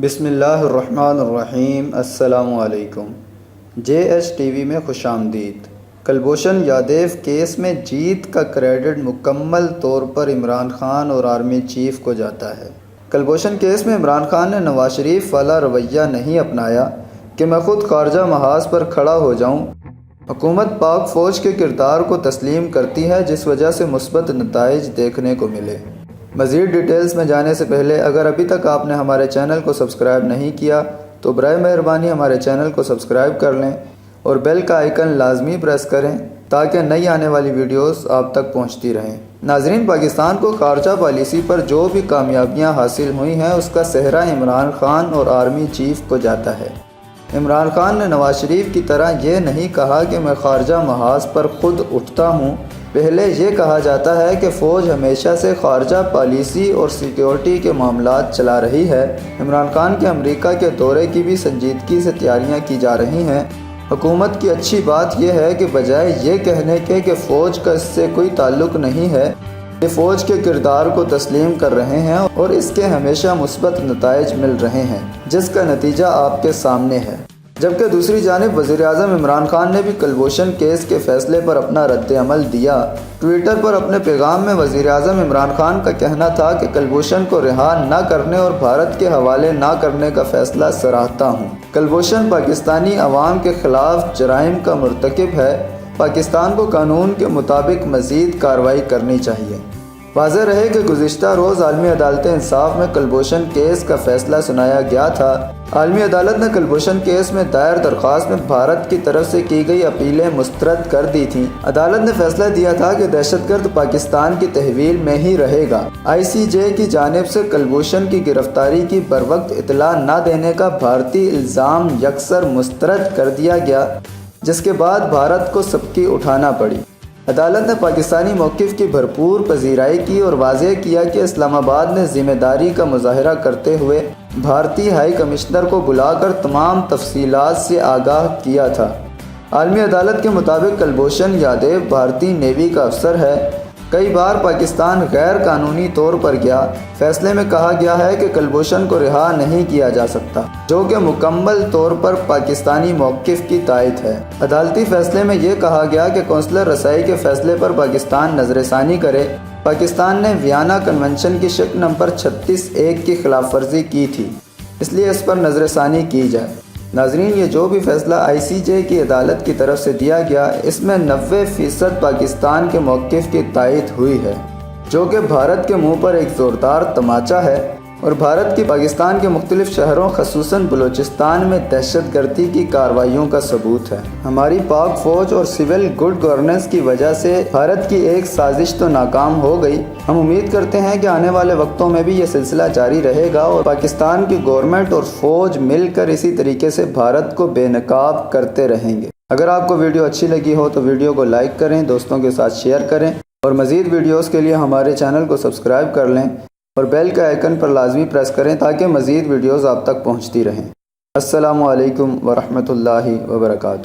بسم اللہ الرحمن الرحیم۔ السلام علیکم۔ JHTV میں خوش آمدید۔ کلبھوشن یادیو کیس میں جیت کا کریڈٹ مکمل طور پر عمران خان اور آرمی چیف کو جاتا ہے۔ کلبھوشن کیس میں عمران خان نے نواز شریف والا رویہ نہیں اپنایا کہ میں خود خارجہ محاذ پر کھڑا ہو جاؤں۔ حکومت پاک فوج کے کردار کو تسلیم کرتی ہے جس وجہ سے مثبت نتائج دیکھنے کو ملے۔ مزید ڈیٹیلز میں جانے سے پہلے اگر ابھی تک آپ نے ہمارے چینل کو سبسکرائب نہیں کیا تو برائے مہربانی ہمارے چینل کو سبسکرائب کر لیں اور بیل کا آئیکن لازمی پریس کریں تاکہ نئی آنے والی ویڈیوز آپ تک پہنچتی رہیں۔ ناظرین، پاکستان کو خارجہ پالیسی پر جو بھی کامیابیاں حاصل ہوئی ہیں اس کا سہرا عمران خان اور آرمی چیف کو جاتا ہے۔ عمران خان نے نواز شریف کی طرح یہ نہیں کہا کہ میں خارجہ محاذ پر خود اٹھتا ہوں۔ پہلے یہ کہا جاتا ہے کہ فوج ہمیشہ سے خارجہ پالیسی اور سیکیورٹی کے معاملات چلا رہی ہے۔ عمران خان کے امریکہ کے دورے کی بھی سنجیدگی سے تیاریاں کی جا رہی ہیں۔ حکومت کی اچھی بات یہ ہے کہ بجائے یہ کہنے کے کہ فوج کا اس سے کوئی تعلق نہیں ہے، یہ فوج کے کردار کو تسلیم کر رہے ہیں اور اس کے ہمیشہ مثبت نتائج مل رہے ہیں جس کا نتیجہ آپ کے سامنے ہے۔ جبکہ دوسری جانب وزیر اعظم عمران خان نے بھی کلبھوشن کیس کے فیصلے پر اپنا رد عمل دیا۔ ٹویٹر پر اپنے پیغام میں وزیر اعظم عمران خان کا کہنا تھا کہ کلبھوشن کو رہا نہ کرنے اور بھارت کے حوالے نہ کرنے کا فیصلہ سراہتا ہوں۔ کلبھوشن پاکستانی عوام کے خلاف جرائم کا مرتکب ہے۔ پاکستان کو قانون کے مطابق مزید کارروائی کرنی چاہیے۔ واضح رہے کہ گزشتہ روز عالمی عدالت انصاف میں کلبھوشن کیس کا فیصلہ سنایا گیا تھا۔ عالمی عدالت نے کلبھوشن کیس میں دائر درخواست میں بھارت کی طرف سے کی گئی اپیلیں مسترد کر دی تھیں۔ عدالت نے فیصلہ دیا تھا کہ دہشت گرد پاکستان کی تحویل میں ہی رہے گا۔ ICJ کی جانب سے کلبھوشن کی گرفتاری کی بروقت اطلاع نہ دینے کا بھارتی الزام یکسر مسترد کر دیا گیا، جس کے بعد بھارت کو سبکی اٹھانا پڑی۔ عدالت نے پاکستانی موقف کی بھرپور پذیرائی کی اور واضح کیا کہ اسلام آباد نے ذمہ داری کا مظاہرہ کرتے ہوئے بھارتی ہائی کمشنر کو بلا کر تمام تفصیلات سے آگاہ کیا تھا۔ عالمی عدالت کے مطابق کلبھوشن یادیو بھارتی نیوی کا افسر ہے۔ کئی بار پاکستان غیر قانونی طور پر گیا۔ فیصلے میں کہا گیا ہے کہ کلبھوشن کو رہا نہیں کیا جا سکتا، جو کہ مکمل طور پر پاکستانی موقف کی تائید ہے۔ عدالتی فیصلے میں یہ کہا گیا کہ قونصلر رسائی کے فیصلے پر پاکستان نظر ثانی کرے۔ پاکستان نے ویانا کنونشن کی شق نمبر 36(1) کی خلاف ورزی کی تھی، اس لیے اس پر نظر ثانی کی جائے۔ ناظرین، یہ جو بھی فیصلہ ICJ کی عدالت کی طرف سے دیا گیا اس میں 90% پاکستان کے موقف کی تائید ہوئی ہے، جو کہ بھارت کے منہ پر ایک زوردار تماچا ہے اور بھارت کی پاکستان کے مختلف شہروں خصوصاً بلوچستان میں دہشت گردی کی کارروائیوں کا ثبوت ہے۔ ہماری پاک فوج اور سول گڈ گورننس کی وجہ سے بھارت کی ایک سازش تو ناکام ہو گئی۔ ہم امید کرتے ہیں کہ آنے والے وقتوں میں بھی یہ سلسلہ جاری رہے گا اور پاکستان کی گورنمنٹ اور فوج مل کر اسی طریقے سے بھارت کو بے نقاب کرتے رہیں گے۔ اگر آپ کو ویڈیو اچھی لگی ہو تو ویڈیو کو لائک کریں، دوستوں کے ساتھ شیئر کریں اور مزید ویڈیوز کے لیے ہمارے چینل کو سبسکرائب کر لیں اور بیل کا آئیکن پر لازمی پریس کریں تاکہ مزید ویڈیوز آپ تک پہنچتی رہیں۔ السلام علیکم ورحمۃ اللہ وبرکاتہ۔